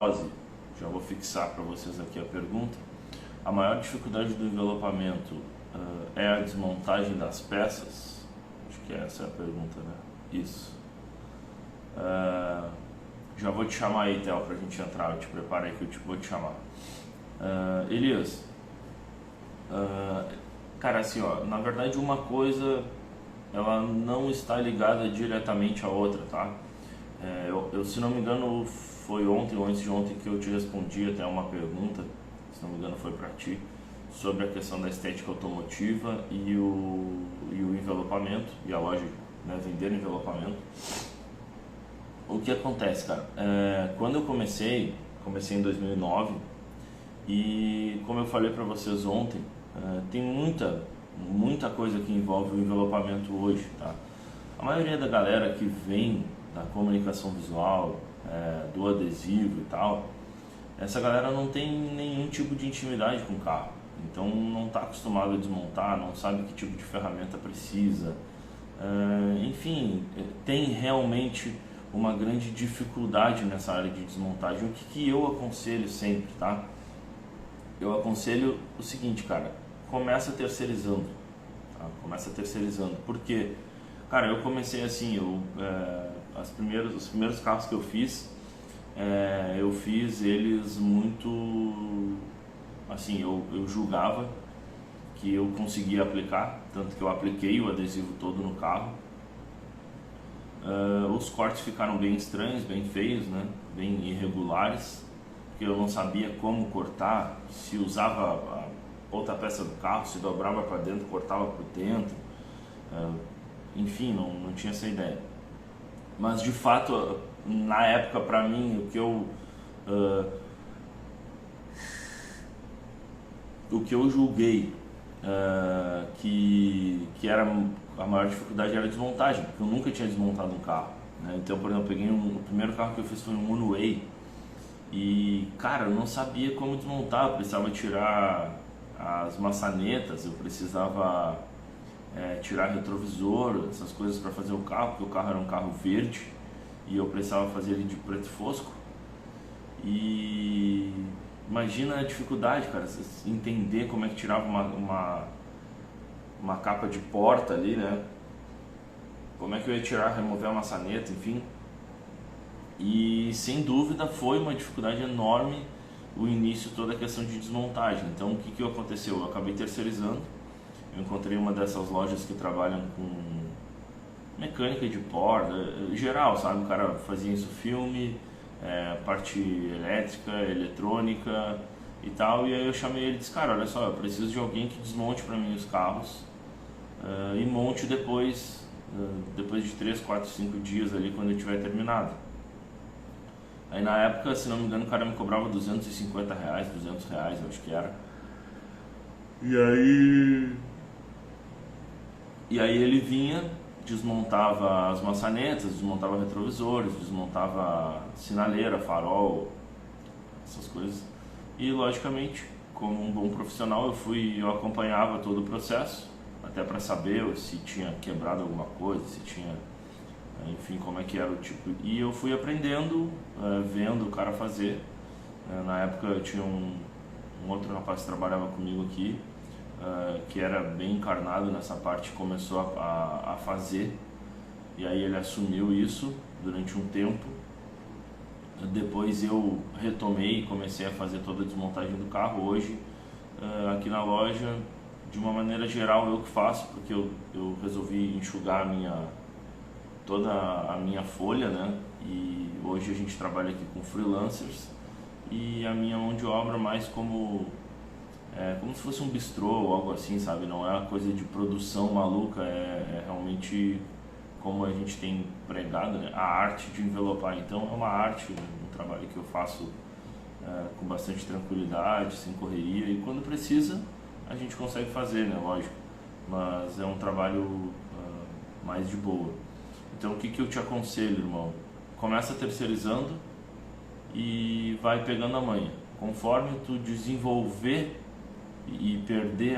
Já vou fixar para vocês aqui a pergunta. A maior dificuldade do envelopamento é a desmontagem das peças? Acho que essa é a pergunta, né? Isso. Já vou te chamar aí, Theo, para a gente entrar. Eu te preparo aí que eu vou te chamar. Elias, cara, assim, ó, na verdade uma coisa ela não está ligada diretamente à outra, tá? Se não me engano, foi ontem ou antes de ontem que eu te respondi até uma pergunta, se não me engano foi para ti, sobre a questão da estética automotiva e o envelopamento, e a loja, né, vender envelopamento. O que acontece, cara? Quando eu comecei em 2009, e como eu falei para vocês ontem, tem muita coisa que envolve o envelopamento hoje, tá? A maioria da galera que vem da comunicação visual, do adesivo e tal, essa galera não tem nenhum tipo de intimidade com o carro, então não está acostumado a desmontar, não sabe que tipo de ferramenta precisa, enfim, tem realmente uma grande dificuldade nessa área de desmontagem. O que eu aconselho sempre, tá? Eu aconselho o seguinte, cara, começa terceirizando, tá? Começa terceirizando, porque, cara, eu comecei assim, os primeiros carros que eu fiz eles muito, assim, eu julgava que eu conseguia aplicar, tanto que eu apliquei o adesivo todo no carro. Os cortes ficaram bem estranhos, bem feios, né? Bem irregulares, porque eu não sabia como cortar, se usava a outra peça do carro, se dobrava para dentro, cortava por dentro, enfim, não tinha essa ideia. Mas de fato, na época, para mim, o que eu julguei que era a maior dificuldade era a desmontagem, porque eu nunca tinha desmontado um carro, né? Então, por exemplo, eu peguei o primeiro carro que eu fiz foi um Uno Way, e cara, eu não sabia como desmontar. Eu precisava tirar as maçanetas, eu precisava tirar retrovisor, essas coisas para fazer o carro, porque o carro era um carro verde e eu precisava fazer ele de preto fosco. E imagina a dificuldade, cara, entender como é que tirava uma capa de porta ali, né? Como é que eu ia tirar, remover a maçaneta, enfim. E sem dúvida foi uma dificuldade enorme o início, toda a questão de desmontagem. Então o que aconteceu? Eu acabei terceirizando. Eu encontrei uma dessas lojas que trabalham com mecânica de porta, geral, sabe? O cara fazia isso, filme, parte elétrica, eletrônica e tal. E aí eu chamei ele e disse, cara, olha só, eu preciso de alguém que desmonte para mim os carros e monte depois de 3, 4, 5 dias ali, quando eu tiver terminado. Aí na época, se não me engano, o cara me cobrava R$250, R$200, eu acho que era. E aí ele vinha, desmontava as maçanetas, desmontava retrovisores, desmontava sinaleira, farol, essas coisas. E logicamente, como um bom profissional, eu acompanhava todo o processo, até para saber se tinha quebrado alguma coisa, se tinha, enfim, como é que era o tipo. E eu fui aprendendo, vendo o cara fazer. Na época eu tinha um outro rapaz que trabalhava comigo aqui, que era bem encarnado nessa parte, começou a fazer, e aí ele assumiu isso durante um tempo. Depois eu retomei e comecei a fazer toda a desmontagem do carro. Hoje, aqui na loja, de uma maneira geral, eu que faço, porque eu resolvi enxugar toda a minha folha, né? E hoje a gente trabalha aqui com freelancers, e a minha mão de obra mais como se fosse um bistrô ou algo assim, sabe? Não é uma coisa de produção maluca, é realmente como a gente tem pregado, né? A arte de envelopar. Então é uma arte, um trabalho que eu faço com bastante tranquilidade, sem correria, e quando precisa a gente consegue fazer, né? Lógico, mas é um trabalho mais de boa. Então o que eu te aconselho, irmão? Começa terceirizando e vai pegando a manha. Conforme tu desenvolver e perder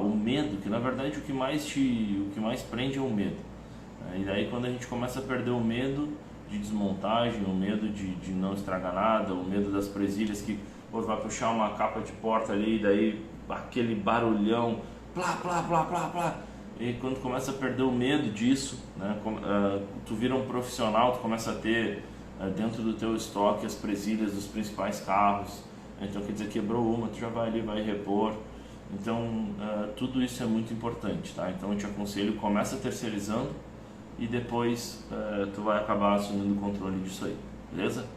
o medo, que na verdade o que mais prende é o medo. E daí quando a gente começa a perder o medo, de desmontagem, o medo de não estragar nada, o medo das presilhas que pô, vai puxar uma capa de porta ali e daí aquele barulhão, plá, plá, plá, plá, plá. E quando começa a perder o medo disso, né, tu vira um profissional, tu começa a ter dentro do teu estoque as presilhas dos principais carros. Então quer dizer, quebrou uma, tu já vai ali, vai repor. Então tudo isso é muito importante, tá? Então eu te aconselho, começa terceirizando e depois tu vai acabar assumindo o controle disso aí, beleza?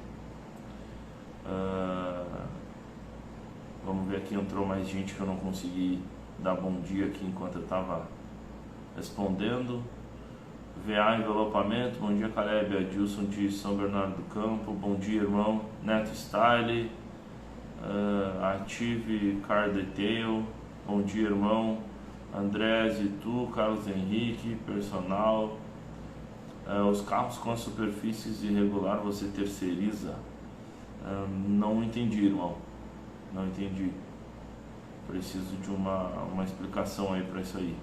Vamos ver aqui, entrou mais gente que eu não consegui dar bom dia aqui enquanto eu estava respondendo. VA Envelopamento, bom dia Caleb, Adilson de São Bernardo do Campo, bom dia irmão. Neto Style, Ative Car Detail, bom dia irmão. Andrés e tu, Carlos Henrique, personal. Os carros com as superfícies irregular você terceiriza? Não entendi, irmão. Não entendi. Preciso de uma explicação aí para isso aí.